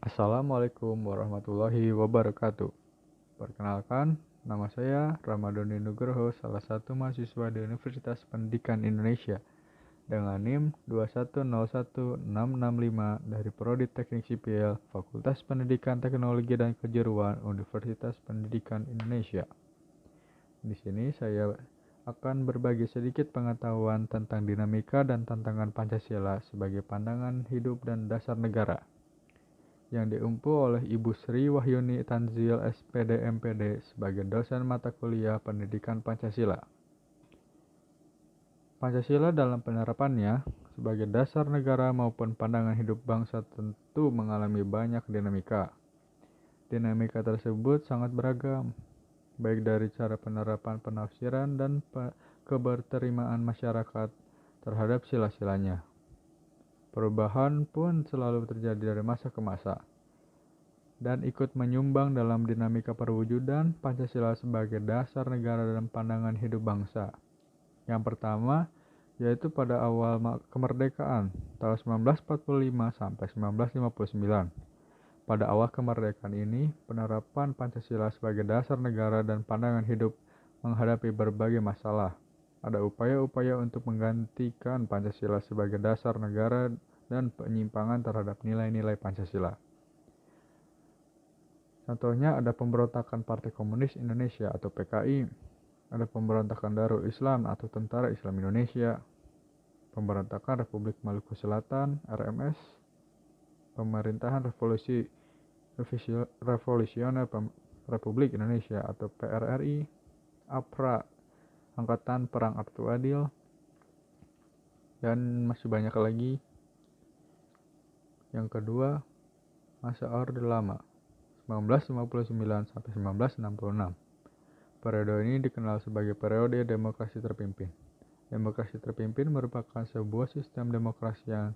Assalamualaikum warahmatullahi wabarakatuh. Perkenalkan, nama saya Ramadhani Nugroho, salah satu mahasiswa di Universitas Pendidikan Indonesia dengan NIM 2101665 dari Prodi Teknik Sipil, Fakultas Pendidikan Teknologi dan Kejuruan Universitas Pendidikan Indonesia. Di sini saya akan berbagi sedikit pengetahuan tentang dinamika dan tantangan Pancasila sebagai pandangan hidup dan dasar negara yang diempu oleh Ibu Sri Wahyuni Tanzil SPD MPD sebagai dosen mata kuliah Pendidikan Pancasila. Pancasila dalam penerapannya sebagai dasar negara maupun pandangan hidup bangsa tentu mengalami banyak dinamika. Dinamika tersebut sangat beragam, baik dari cara penerapan penafsiran dan keberterimaan masyarakat terhadap sila-silanya. Perubahan pun selalu terjadi dari masa ke masa dan ikut menyumbang dalam dinamika perwujudan Pancasila sebagai dasar negara dan pandangan hidup bangsa. Yang pertama, yaitu pada awal kemerdekaan tahun 1945 sampai 1959. Pada awal kemerdekaan ini, penerapan Pancasila sebagai dasar negara dan pandangan hidup menghadapi berbagai masalah. Ada upaya-upaya untuk menggantikan Pancasila sebagai dasar negara dan penyimpangan terhadap nilai-nilai Pancasila. Contohnya ada pemberontakan Partai Komunis Indonesia atau PKI, ada pemberontakan Darul Islam atau Tentara Islam Indonesia, pemberontakan Republik Maluku Selatan (RMS), pemerintahan Revolusioner Republik Indonesia atau PRRI, APRA, Angkatan Perang Abtu Adil, dan masih banyak lagi. Yang kedua, masa Orde Lama 1959 sampai 1966. Periode ini dikenal sebagai periode demokrasi terpimpin. Demokrasi terpimpin merupakan sebuah sistem demokrasi yang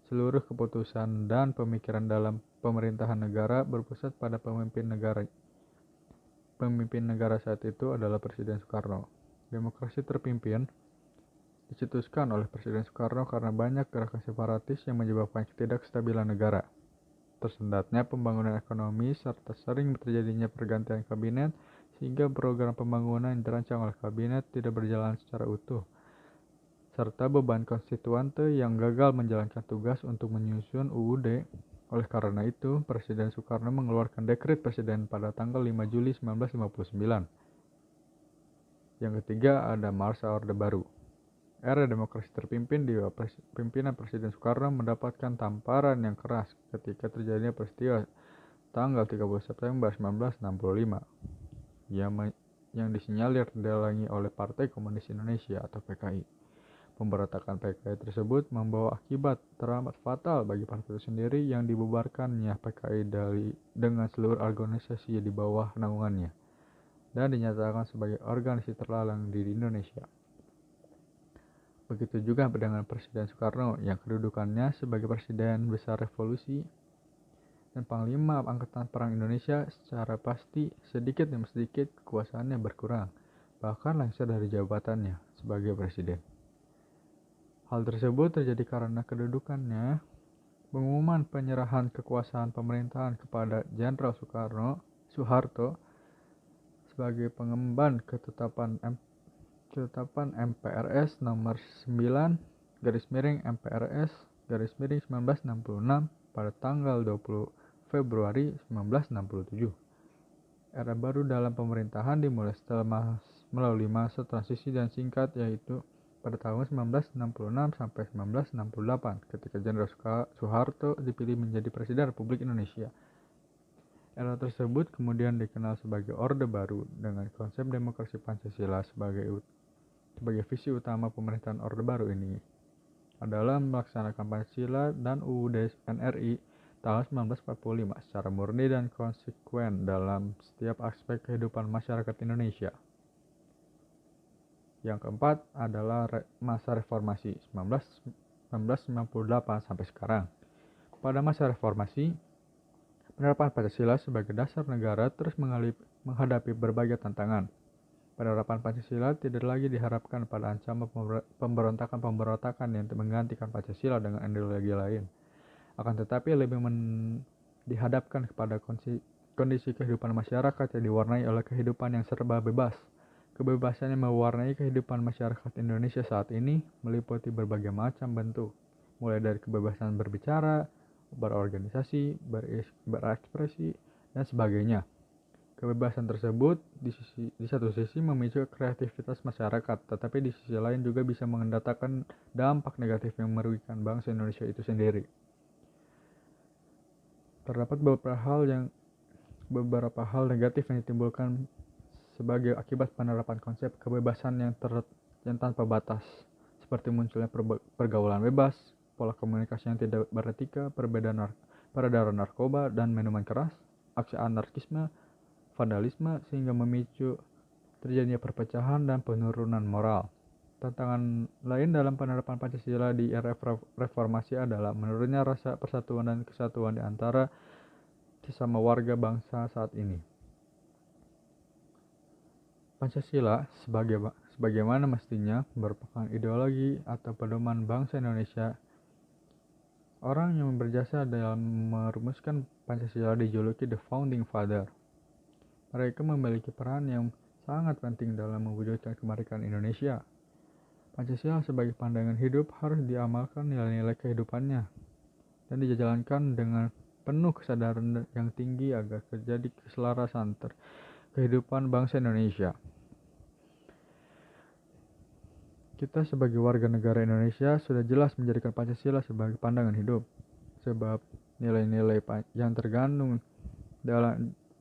seluruh keputusan dan pemikiran dalam pemerintahan negara berpusat pada pemimpin negara. Pemimpin negara saat itu adalah Presiden Soekarno. Demokrasi terpimpin dicetuskan oleh Presiden Soekarno karena banyak gerakan separatis yang menyebabkan ketidakstabilan negara, tersendatnya pembangunan ekonomi, serta sering terjadinya pergantian kabinet sehingga program pembangunan yang dirancang oleh kabinet tidak berjalan secara utuh, serta beban konstituante yang gagal menjalankan tugas untuk menyusun UUD. Oleh karena itu, Presiden Soekarno mengeluarkan dekret presiden pada tanggal 5 Juli 1959. Yang ketiga ada masa Orde Baru. Era demokrasi terpimpin di bawah pimpinan Presiden Soekarno mendapatkan tamparan yang keras ketika terjadinya peristiwa tanggal 30 September 1965 yang disinyalir didalangi oleh Partai Komunis Indonesia atau PKI. Pemberontakan PKI tersebut membawa akibat teramat fatal bagi partai itu sendiri yang dibubarkannya PKI dengan seluruh organisasi di bawah naungannya dan dinyatakan sebagai organisasi terlarang di Indonesia. Begitu juga dengan Presiden Soekarno yang kedudukannya sebagai Presiden Besar Revolusi dan Panglima Angkatan Perang Indonesia secara pasti sedikit demi sedikit kekuasaannya berkurang, bahkan lengser dari jabatannya sebagai Presiden. Hal tersebut terjadi karena kedudukannya. Pengumuman penyerahan kekuasaan pemerintahan kepada Jenderal Soeharto sebagai pengemban ketetapan MPRS nomor 9 MPRS 1966 pada tanggal 20 Februari 1967. Era baru dalam pemerintahan dimulai setelah melalui masa transisi dan singkat, yaitu pada tahun 1966 sampai 1968 ketika Jenderal Soeharto dipilih menjadi Presiden Republik Indonesia. Era tersebut kemudian dikenal sebagai Orde Baru dengan konsep demokrasi Pancasila sebagai visi utama pemerintahan Orde Baru ini adalah melaksanakan Pancasila dan UUD NRI tahun 1945 secara murni dan konsekuen dalam setiap aspek kehidupan masyarakat Indonesia. Yang keempat adalah masa reformasi 1998 sampai sekarang. Pada masa reformasi, penerapan Pancasila sebagai dasar negara terus menghadapi berbagai tantangan. Penerapan Pancasila tidak lagi diharapkan pada ancaman pemberontakan yang menggantikan Pancasila dengan ideologi lain, akan tetapi lebih dihadapkan kepada kondisi kehidupan masyarakat yang diwarnai oleh kehidupan yang serba bebas. Kebebasan yang mewarnai kehidupan masyarakat Indonesia saat ini meliputi berbagai macam bentuk, mulai dari kebebasan berbicara, berorganisasi, berekspresi, dan sebagainya. Kebebasan tersebut di satu sisi memicu kreativitas masyarakat, tetapi di sisi lain juga bisa mendatangkan dampak negatif yang merugikan bangsa Indonesia itu sendiri. Terdapat beberapa hal negatif yang ditimbulkan sebagai akibat penerapan konsep kebebasan yang tanpa batas, seperti munculnya pergaulan bebas, pola komunikasi yang tidak beretika, peredaran narkoba dan minuman keras, aksi anarkisme, vandalisme, sehingga memicu terjadinya perpecahan dan penurunan moral. Tantangan lain dalam penerapan Pancasila di era reformasi adalah menurunnya rasa persatuan dan kesatuan di antara sesama warga bangsa saat ini. Pancasila sebagaimana mestinya merupakan ideologi atau pedoman bangsa Indonesia. Orang yang berjasa dalam merumuskan Pancasila dijuluki The Founding Father. Mereka memiliki peran yang sangat penting dalam mewujudkan kemerdekaan Indonesia. Pancasila sebagai pandangan hidup harus diamalkan nilai-nilai kehidupannya dan dijalankan dengan penuh kesadaran yang tinggi agar terjadi keselarasan kehidupan bangsa Indonesia. Kita sebagai warga negara Indonesia sudah jelas menjadikan Pancasila sebagai pandangan hidup, sebab nilai-nilai yang tergandung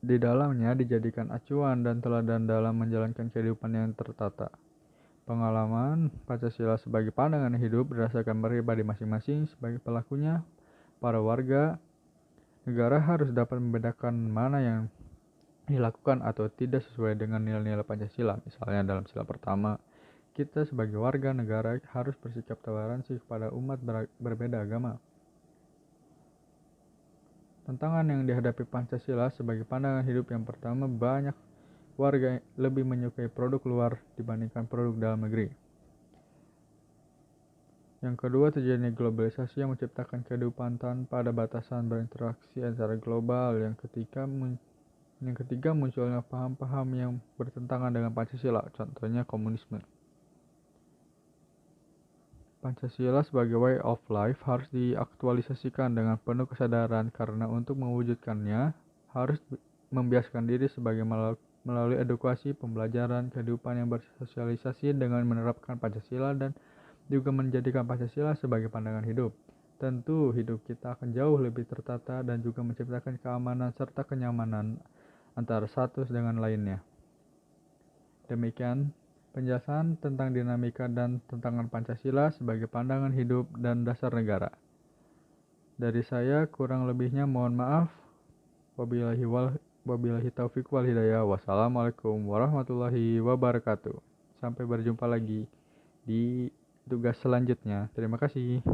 di dalamnya dijadikan acuan dan teladan dalam menjalankan kehidupan yang tertata. Pengalaman Pancasila sebagai pandangan hidup berdasarkan pribadi masing-masing sebagai pelakunya. Para warga negara harus dapat membedakan mana yang dilakukan atau tidak sesuai dengan nilai-nilai Pancasila. Misalnya dalam sila pertama, kita sebagai warga negara harus bersikap toleransi kepada umat berbeda agama. Tantangan yang dihadapi Pancasila sebagai pandangan hidup yang pertama, banyak warga lebih menyukai produk luar dibandingkan produk dalam negeri. Yang kedua, terjadinya globalisasi yang menciptakan kehidupan tanpa ada batasan berinteraksi antara global. Yang ketiga, munculnya paham-paham yang bertentangan dengan Pancasila, contohnya komunisme. Pancasila sebagai way of life harus diaktualisasikan dengan penuh kesadaran karena untuk mewujudkannya harus membiasakan diri sebagai melalui edukasi, pembelajaran, kehidupan yang bersosialisasi dengan menerapkan Pancasila dan juga menjadikan Pancasila sebagai pandangan hidup. Tentu hidup kita akan jauh lebih tertata dan juga menciptakan keamanan serta kenyamanan antara satu dengan lainnya. Demikian penjelasan tentang dinamika dan tantangan Pancasila sebagai pandangan hidup dan dasar negara. Dari saya kurang lebihnya mohon maaf. Wabillahi taufiq wal hidayah. Wassalamualaikum warahmatullahi wabarakatuh. Sampai berjumpa lagi di tugas selanjutnya. Terima kasih.